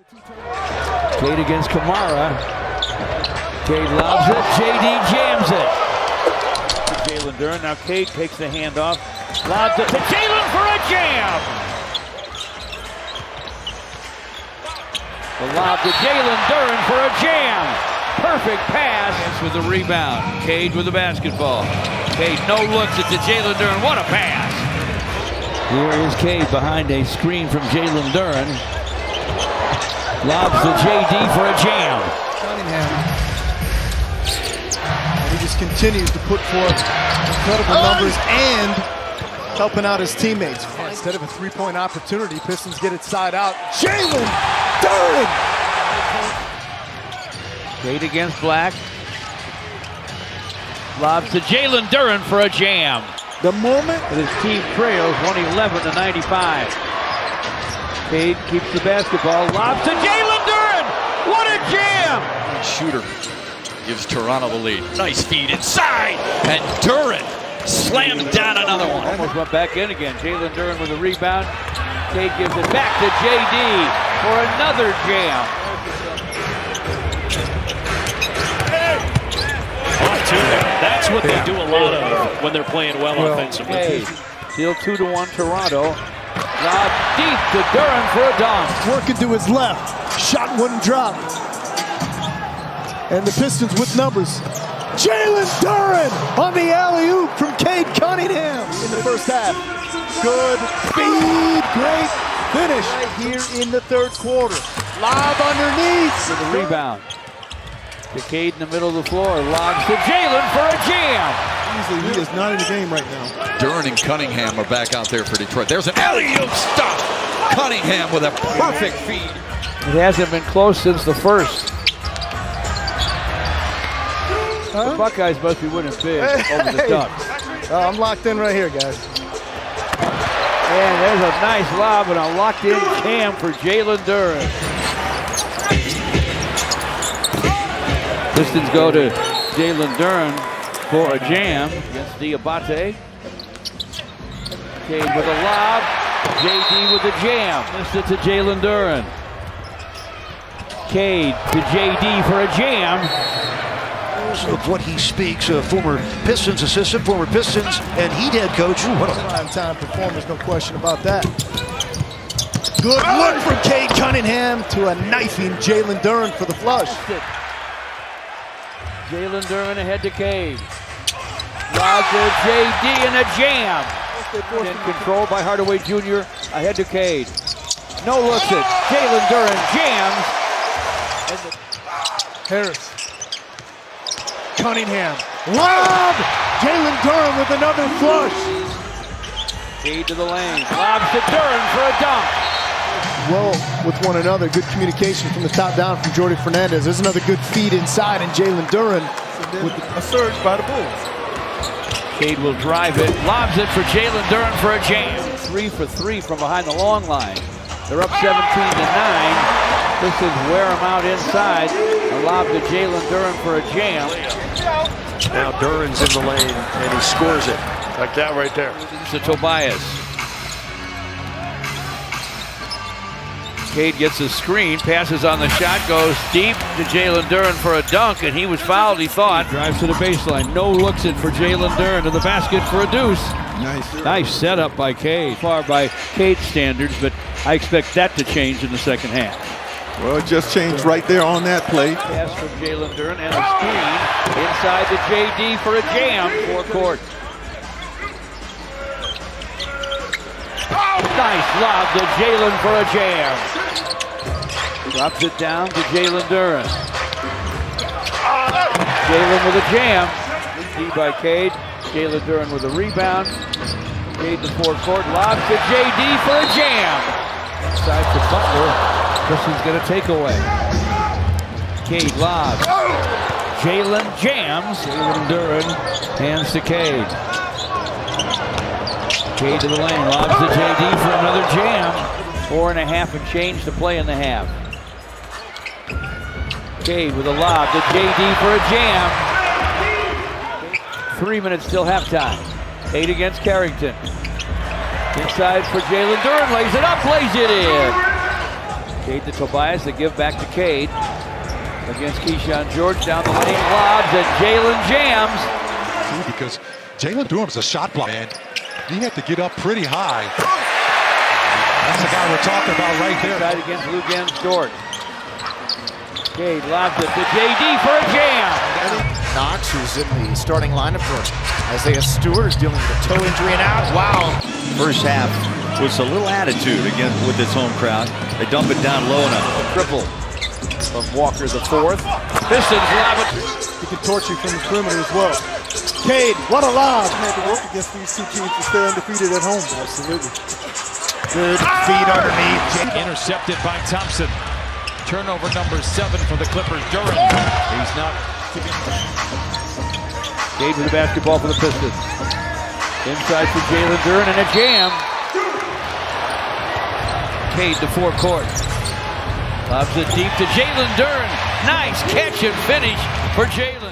Cade against Kamara. Cade lobs it. JD jams it. Jalen Duren. Now Cade takes the handoff. Lobs it to Jalen for a jam. The lob to Jalen Duren for a jam. Perfect pass with the rebound. Cade with the basketball. Cade no looks it to Jalen Duren. What a pass. Here is Cade behind a screen from Jalen Duren. Lobs to JD for a jam. Cunningham. And he just continues to put forth incredible numbers and helping out his teammates. Instead of a three-point opportunity, Pistons get it side out. Jalen Duren! Cade against Black. Lobs to Jalen Duren for a jam. The moment that his team trails 111-95. Cade keeps the basketball. Lobs to Jalen Duren. What a jam! Shooter gives Toronto the lead. Nice feed inside, and Duren slammed down another one. Almost went back in again. Jalen Duren with a rebound. Cade gives it back to JD for another jam. That's what they do a lot of when they're playing well offensively. Cade, still 2-1 Toronto. Lob deep to Duren for a dunk. working to his left. Shot wouldn't drop. And the Pistons with numbers. Jalen Duren on the alley-oop from Cade Cunningham in the first half. Good speed, great finish right here in the third quarter. Lob underneath. With a rebound. To Cade in the middle of the floor. Lobs to Jalen for a jam. Easily, he is not in the game right now. Duren and Cunningham are back out there for Detroit. There's an alley-oop stop. Cunningham with a perfect feed. It hasn't been close since the first. The Buckeyes must be winning big over the Ducks. I'm locked in right here, guys. And there's a nice lob and a locked-in cam for Jalen Duren. Pistons go to Jalen Duren for a jam against Diabate. Cade with a lob. JD with a jam. Missed it to Jalen Duren. Cade to JD for a jam. Of what he speaks, a former Pistons assistant, former Pistons and Heat head coach. Ooh, what a Prime-time performance, no question about that. Good look from Cade Cunningham to a knifing Jalen Duren for the flush. Jalen Duren ahead to Cade. Lob to JD and a jam. And controlled by Hardaway Jr. ahead to Cade. No looks it. Jalen Duren jams. Harris. Cunningham. Lob! Jalen Duren with another flush. Cade to the lane. Lobs to Duren for a dunk. Well, with one another, good communication from the top down from Jordi Fernandez. There's another good feed inside, and Jalen Duren with a surge by the Bulls. Cade will drive it. Lobs it for Jalen Duren for a jam. 3 for 3 from behind the long line. They're up 17-9. Pistons wear them out inside. A lob to Jalen Duren for a jam. Now Duren's in the lane and he scores it. Like that right there. To Tobias. Cade gets a screen, passes on the shot, goes deep to Jalen Duren for a dunk, and he was fouled, he thought. Drives to the baseline, no looks it for Jalen Duren to the basket for a deuce. Nice setup by Cade. Far by Cade's standards, but I expect that to change in the second half. Well, it just changed right there on that play. Pass from Jalen Duren and a screen inside to JD for a jam, forecourt. Nice lob to Jalen for a jam. Drops it down to Jalen Duren. Jalen with a jam. D by Cade. Jalen Duren with a rebound. Cade to forecourt. Lob to JD for a jam. Inside to Butler. Pistons get a takeaway. Cade lobs. Jalen jams. Jalen Duren hands to Cade. Cade to the lane. Lobs to JD for another jam. 4.5 and change to play in the half. Cade with a lob to JD for a jam. 3 minutes till halftime. 8 against Carrington. Inside for Jalen Duren. Lays it up, lays it in. Cade to Tobias, the give back to Cade. Against Keyshawn George, down the lane, lobs, and Jalen jams. Because Jalen Duren's a shot block, man. He had to get up pretty high. That's the guy we're talking about right there. Side against Lugan's Dort. Cade lobs it to JD for a jam. Knox, who's in the starting lineup for Isaiah Stewart, is dealing with a toe injury and out. Wow. First half was a little attitude again with this home crowd. They dump it down low enough. Triple from Walker the fourth. Pistons lob it. He can torch you from the perimeter as well. Cade, what a lob. Had to work against these two teams to stay undefeated at home. Absolutely. Good feed underneath. Intercepted by Thompson. Turnover number 7 for the Clippers. Duren. He's not. Cade with the basketball for the Pistons. Inside for Jalen Duren and a jam. Cade to forecourt. Lobs it deep to Jalen Duren. Nice catch and finish for Jalen.